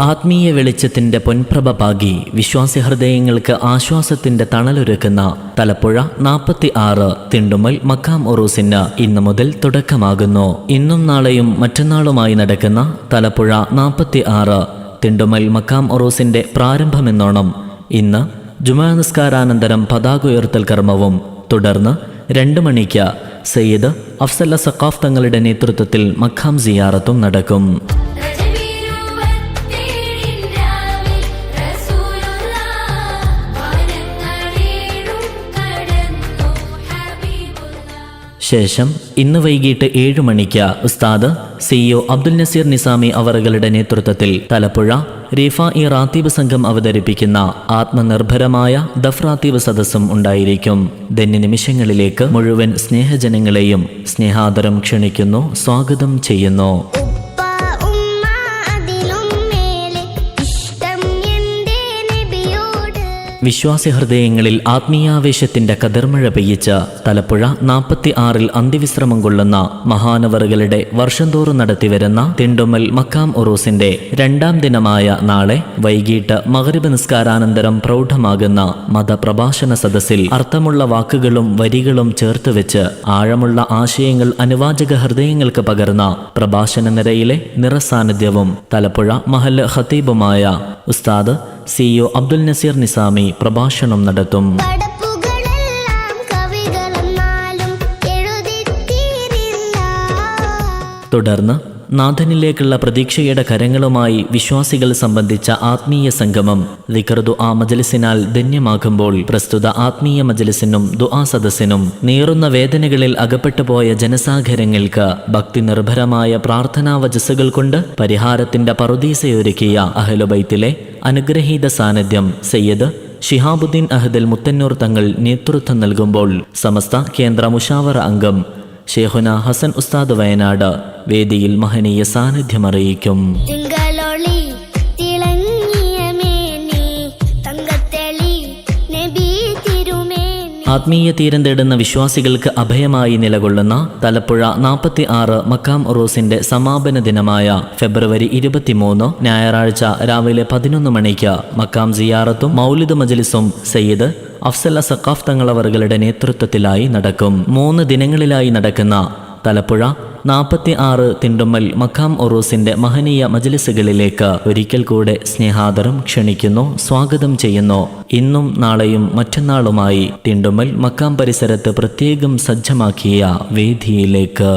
ആത്മീയ വെളിച്ചത്തിന്റെ പൊൻപ്രഭ പാകി വിശ്വാസി ഹൃദയങ്ങൾക്ക് ആശ്വാസത്തിന്റെ തണലൊരുക്കുന്ന തലപ്പുഴ 46 തിണ്ടുമ്മൽ മക്കാം ഉറൂസിന് ഇന്നു മുതൽ തുടക്കമാകുന്നു. ഇന്നും നാളെയും മറ്റന്നാളുമായി നടക്കുന്ന തലപ്പുഴ 46 തിണ്ടുമ്മൽ മക്കാം ഉറൂസിന്റെ പ്രാരംഭമെന്നോണം ഇന്ന് ജുമാ നിസ്കാരാനന്തരം പതാക ഉയർത്തൽ കർമ്മവും തുടർന്ന് 2 മണിക്ക് സയ്യിദ് അഫ്സൽ സഖാഫ് തങ്ങളുടെ നേതൃത്വത്തിൽ മക്കാം സിയാറത്തും നടക്കും. ശേഷം ഇന്ന് വൈകിട്ട് 7 മണിക്ക് ഉസ്താദ് CEO അബ്ദുൽ നസീർ നിസാമി അവറുകളുടെ നേതൃത്വത്തിൽ തലപ്പുഴ റിഫാഇ റാത്തീബ് സംഘം അവതരിപ്പിക്കുന്ന ആത്മനിർഭരമായ ദഫ്റാത്തീബ് സദസ്സും ഉണ്ടായിരിക്കും. ധന്യ നിമിഷങ്ങളിലേക്ക് മുഴുവൻ സ്നേഹജനങ്ങളെയും സ്നേഹാദരം ക്ഷണിക്കുന്നു, സ്വാഗതം ചെയ്യുന്നു. വിശ്വാസി ഹൃദയങ്ങളിൽ ആത്മീയാവേശത്തിന്റെ കതിർമഴ പെയ്യിച്ച് തലപ്പുഴ 46 അന്ത്യവിശ്രമം കൊള്ളുന്ന മഹാനവറുകളുടെ വർഷം തോറും നടത്തിവരുന്ന തിണ്ടുമ്മൽ മക്കാം ഉറൂസിന്റെ 2ാം ദിനമായ നാളെ വൈകിട്ട് മഗ്‌രിബ് നിസ്കാരാനന്തരം പ്രൗഢമാകുന്ന മതപ്രഭാഷണ സദസ്സിൽ അർത്ഥമുള്ള വാക്കുകളും വരികളും ചേർത്തുവെച്ച് ആഴമുള്ള ആശയങ്ങൾ അനുവാചക ഹൃദയങ്ങൾക്ക് പകർന്ന പ്രഭാഷണ നിരയിലെ നിറസാന്നിധ്യവും തലപ്പുഴ മഹല്ല് ഖത്തീബുമായ ഉസ്താദ് CEO അബ്ദുൽ നസീർ നിസാമി പ്രഭാഷണം നടത്തും. തുടർന്ന് നാഥനിലേക്കുള്ള പ്രതീക്ഷയുടെ കരങ്ങളുമായി വിശ്വാസികൾ സംബന്ധിച്ച ആത്മീയ സംഗമം ദിക്ർ ദുആ മജ്ലിസിനാൽ ധന്യമാകുമ്പോൾ പ്രസ്തുത ആത്മീയ മജ്ലിസിനും ദുആ സദസ്സിനും നീറുന്ന വേദനകളിൽ അകപ്പെട്ടുപോയ ജനസാഗരങ്ങൾക്ക് ഭക്തി നിർഭരമായ പ്രാർത്ഥനാ വജസ്സുകൾ കൊണ്ട് പരിഹാരത്തിന്റെ പറുദീസയൊരുക്കിയ അഹ്ലുബൈത്തിലെ അനുഗ്രഹീത സാന്നിധ്യം സയ്യിദ് ശിഹാബുദ്ദീൻ അഹ്ദൽ മുത്തന്നൂർ തങ്ങൾ നേതൃത്വം നൽകുമ്പോൾ സമസ്ത കേന്ദ്ര മുഷാവറ അംഗം ഷേഖുന ഹസൻ ഉസ്താദ് വയനാട് വേദിയിൽ മഹനീയ സാന്നിധ്യമറിയിക്കും. ആത്മീയ തീരം തേടുന്ന വിശ്വാസികൾക്ക് അഭയമായി നിലകൊള്ളുന്ന തലപ്പുഴ 46 മക്കാം ഉറൂസിന്റെ സമാപന ദിനമായ ഫെബ്രുവരി 23 ഞായറാഴ്ച രാവിലെ 11 മണിക്ക് മക്കാം സിയാറത്തും മൗലിദ് മജ്ലിസും സയ്യിദ് അഫ്സൽ സഖാഫ് തങ്ങളവറുകളുടെ നേതൃത്വത്തിലായി നടക്കും. 3 ദിനങ്ങളിലായി നടക്കുന്ന തലപ്പുഴ 46 തിണ്ടുമ്മൽ മക്കാം ഉറൂസിന്റെ മഹനീയ മജ്ലിസുകളിലേക്ക് ഒരിക്കൽ കൂടെ സ്നേഹാദരം ക്ഷണിക്കുന്നു, സ്വാഗതം ചെയ്യുന്നു. ഇന്നും നാളെയും മറ്റന്നാളുമായി തിണ്ടുമ്മൽ മക്കാം പരിസരത്ത് പ്രത്യേകം സജ്ജമാക്കിയ വേദിയിലേക്ക്